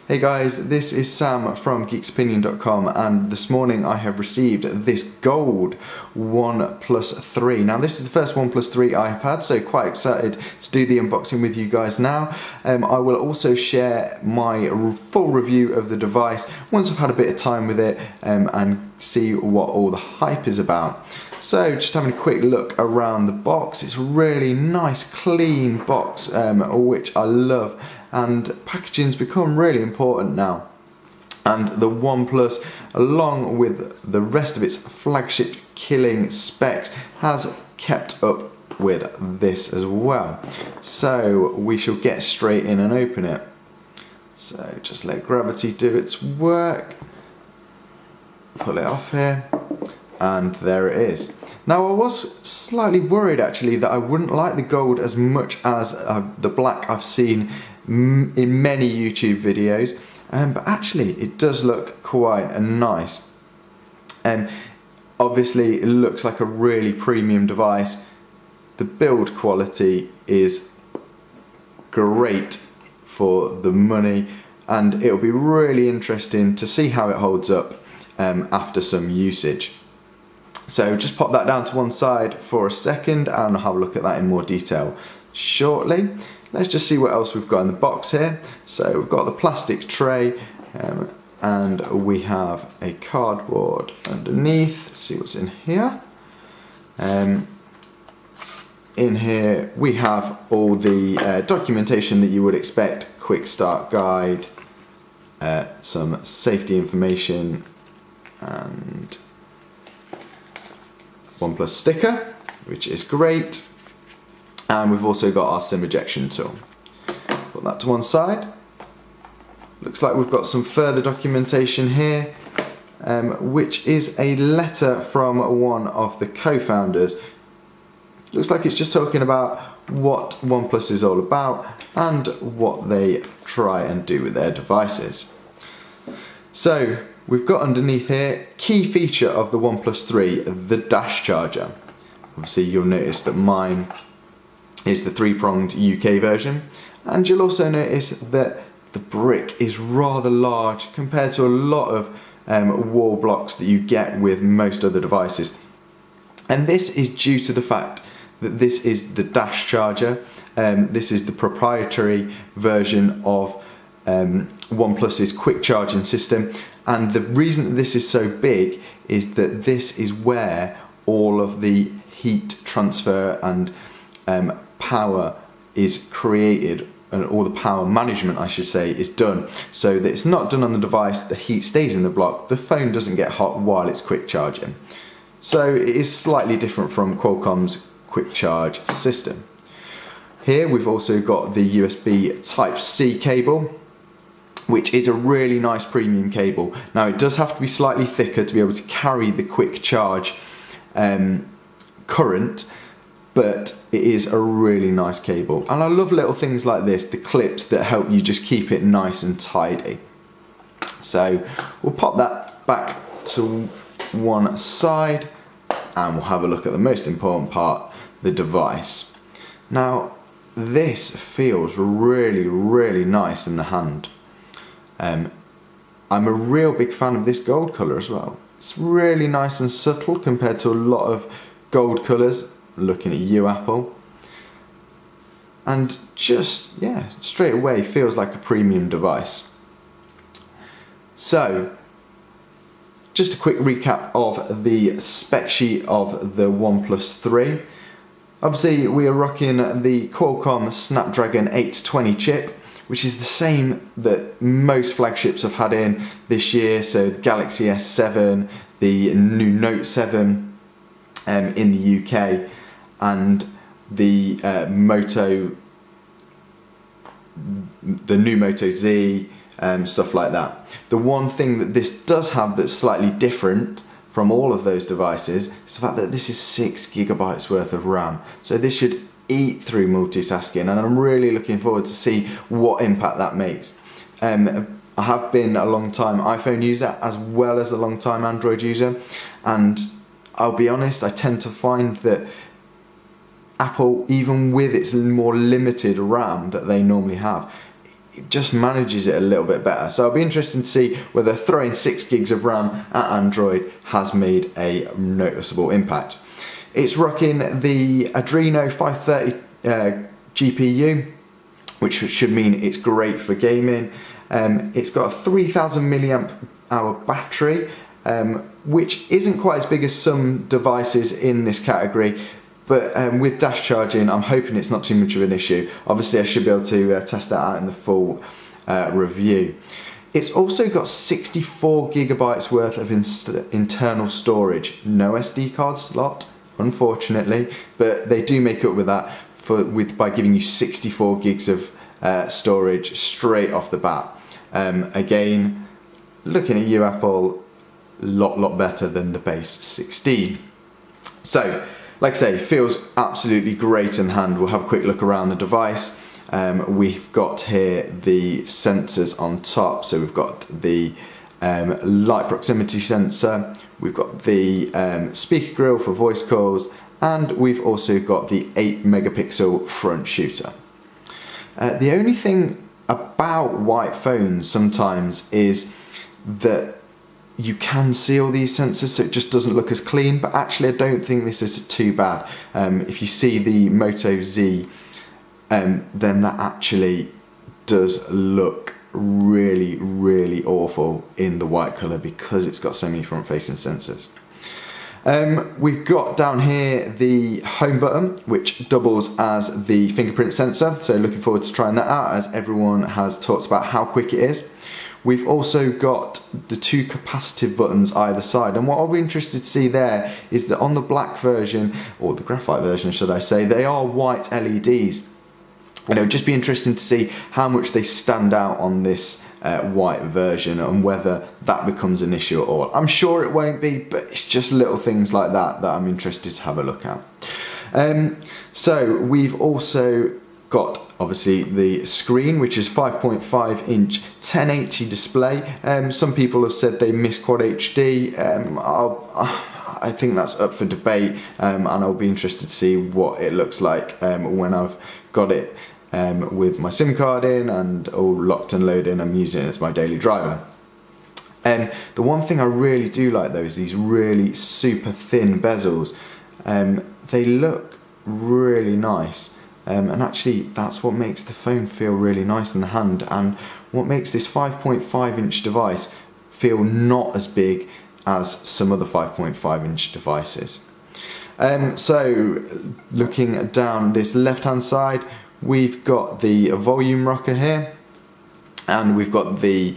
Hey guys, this is Sam from geeksopinion.com, and this morning I have received this gold Oneplus 3. Now this is the first Oneplus 3 I have had, so quite excited to do the unboxing with you guys now. I will also share my full review of the device once I've had a bit of time with it and see what all the hype is about. So just having a quick look around the box. It's a really nice clean box which I love, and packaging's become really important now, and the Oneplus, along with the rest of its flagship killing specs, has kept up with this as well. So we shall get straight in and open it. So just let gravity do its work, pull it off here, and there it is. Now I was slightly worried actually that I wouldn't like the gold as much as the black I've seen in many YouTube videos, but actually it does look quite nice. Obviously it looks like a really premium device. The build quality is great for the money, and it'll be really interesting to see how it holds up after some usage. So just pop that down to one side for a second and I'll have a look at that in more detail shortly. Let's just see what else we've got in the box here. So we've got the plastic tray and we have a cardboard underneath. Let's see what's in here. In here we have all the documentation that you would expect: quick start guide, some safety information, and Oneplus sticker, which is great. And we've also got our SIM ejection tool. Put that to one side. Looks like we've got some further documentation here, which is a letter from one of the co-founders. Looks like it's just talking about what Oneplus is all about and what they try and do with their devices. So we've got underneath here, key feature of the Oneplus 3, the dash charger. Obviously you'll notice that mine is the 3-pronged UK version, and you'll also notice that the brick is rather large compared to a lot of wall blocks that you get with most other devices. And this is due to the fact that this is the dash charger. This is the proprietary version of Oneplus's quick charging system, and the reason that this is so big is that this is where all of the heat transfer and power is created, and all the power management, I should say, is done, so that it's not done on the device. The heat stays in the block, the phone doesn't get hot while it's quick charging. So it is slightly different from Qualcomm's quick charge system. Here we've also got the USB Type-C cable, which is a really nice premium cable. Now it does have to be slightly thicker to be able to carry the quick charge current, but it is a really nice cable. And I love little things like this, the clips that help you just keep it nice and tidy. So we'll pop that back to one side and we'll have a look at the most important part, the device. Now this feels really, really nice in the hand. I'm a real big fan of this gold colour as well. It's really nice and subtle compared to a lot of gold colours, looking at you, Apple. And just, yeah, straight away feels like a premium device. So, just a quick recap of the spec sheet of the Oneplus 3. Obviously we are rocking the Qualcomm Snapdragon 820 chip, which is the same that most flagships have had in this year. So the Galaxy S7, the new Note 7 in the UK, and the new Moto Z, stuff like that. The one thing that this does have that's slightly different from all of those devices is the fact that this is 6 GB worth of RAM. So this should eat through multitasking, and I'm really looking forward to see what impact that makes. I have been a long time iPhone user as well as a long time Android user, and I'll be honest, I tend to find that Apple, even with its more limited RAM that they normally have, it just manages it a little bit better. So I'll be interested to see whether throwing 6 gigs of RAM at Android has made a noticeable impact. It's rocking the Adreno 530 GPU, which should mean it's great for gaming. It's got a 3000 milliamp hour battery, which isn't quite as big as some devices in this category, but with dash charging, I'm hoping it's not too much of an issue. Obviously, I should be able to test that out in the full review. It's also got 64 gigabytes worth of internal storage. No SD card slot, unfortunately, but they do make up with that by giving you 64 gigs of storage straight off the bat. Again, looking at you, Apple, lot better than the base 16. So, like I say, feels absolutely great in hand. We'll have a quick look around the device. We've got here the sensors on top. So we've got the light proximity sensor, we've got the speaker grill for voice calls, and we've also got the 8 megapixel front shooter. The only thing about white phones sometimes is that you can see all these sensors, so it just doesn't look as clean, but actually I don't think this is too bad. If you see the Moto Z, then that actually does look really awful in the white colour because it's got so many front-facing sensors. We've got down here the home button, which doubles as the fingerprint sensor, so looking forward to trying that out, as everyone has talked about how quick it is. We've also got the 2 capacitive buttons either side, and what I'll be interested to see there is that on the black version, or the graphite version should I say, they are white LEDs. And it'll just be interesting to see how much they stand out on this white version and whether that becomes an issue at all. I'm sure it won't be, but it's just little things like that that I'm interested to have a look at. So we've also got obviously the screen, which is 5.5 inch 1080 display. Some people have said they miss Quad HD. I think that's up for debate, and I'll be interested to see what it looks like when I've got it with my SIM card in and all locked and loaded and I'm using it as my daily driver. The one thing I really do like though is these really super thin bezels. They look really nice. And actually that's what makes the phone feel really nice in the hand, and what makes this 5.5 inch device feel not as big as some other 5.5 inch devices. So looking down this left hand side, we've got the volume rocker here, and we've got the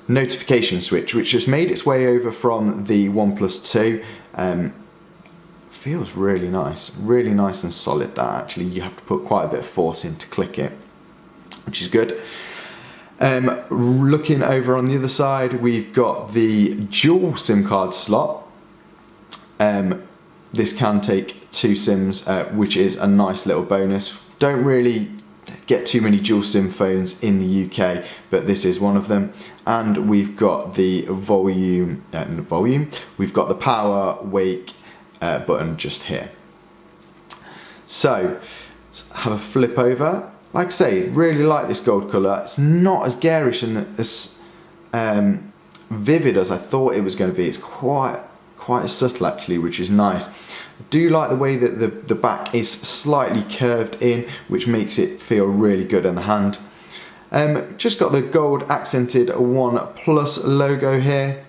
notification switch, which has made its way over from the Oneplus 2. Feels really nice and solid. That actually you have to put quite a bit of force in to click it, which is good. Looking over on the other side, we've got the dual SIM card slot. This can take 2 SIMs, which is a nice little bonus. Don't really get too many dual SIM phones in the UK, but this is one of them. And we've got the volume, we've got the power, wake button just here. So let's have a flip over. Like I say, really like this gold colour. It's not as garish and as vivid as I thought it was going to be. It's quite subtle actually, which is nice. I do like the way that the back is slightly curved in, which makes it feel really good in the hand. Just got the gold accented Oneplus logo here.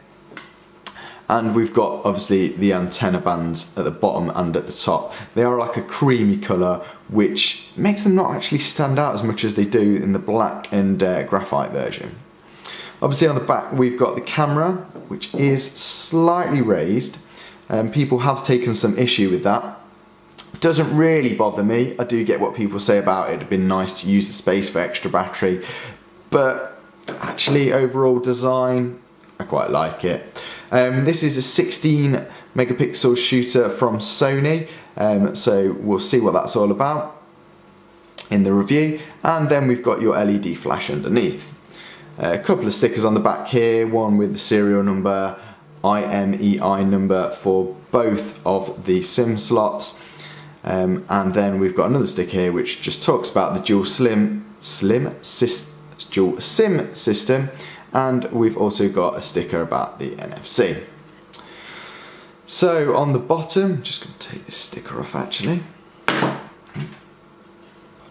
And we've got obviously the antenna bands at the bottom and at the top. They are like a creamy colour, which makes them not actually stand out as much as they do in the black and graphite version. Obviously on the back we've got the camera, which is slightly raised. People have taken some issue with that. Doesn't really bother me. I do get what people say about it. It'd been nice to use the space for extra battery, but actually overall design, I quite like it. This is a 16 megapixel shooter from Sony, so we'll see what that's all about in the review. And then we've got your LED flash underneath. A couple of stickers on the back here, one with the serial number, IMEI number for both of the SIM slots. And then we've got another sticker here which just talks about the dual SIM dual SIM system, and we've also got a sticker about the NFC. So on the bottom, just going to take this sticker off actually, put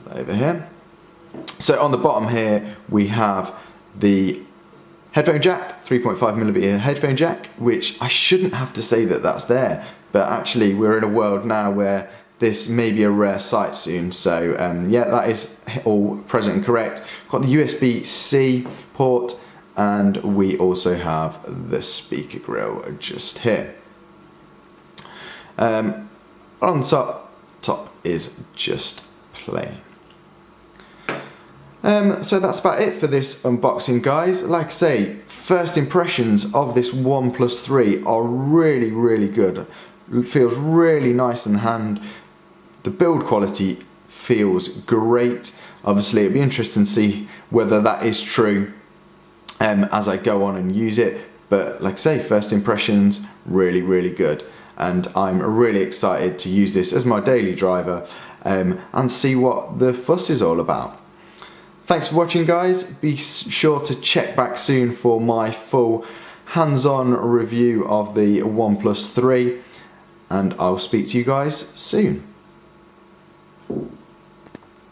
that over here. So on the bottom here we have the headphone jack, 3.5mm headphone jack, which I shouldn't have to say that that's there, but actually we're in a world now where this may be a rare sight soon, so yeah, that is all present and correct. Got the USB-C port, and we also have the speaker grill just here. On the top is just plain. So that's about it for this unboxing, guys. Like I say, first impressions of this OnePlus 3 are really, really good. It feels really nice in the hand. The build quality feels great. Obviously, it'd be interesting to see whether that is true as I go on and use it. But like I say, first impressions, really, really good. And I'm really excited to use this as my daily driver and see what the fuss is all about. Thanks for watching, guys. Be sure to check back soon for my full hands-on review of the OnePlus 3, and I'll speak to you guys soon.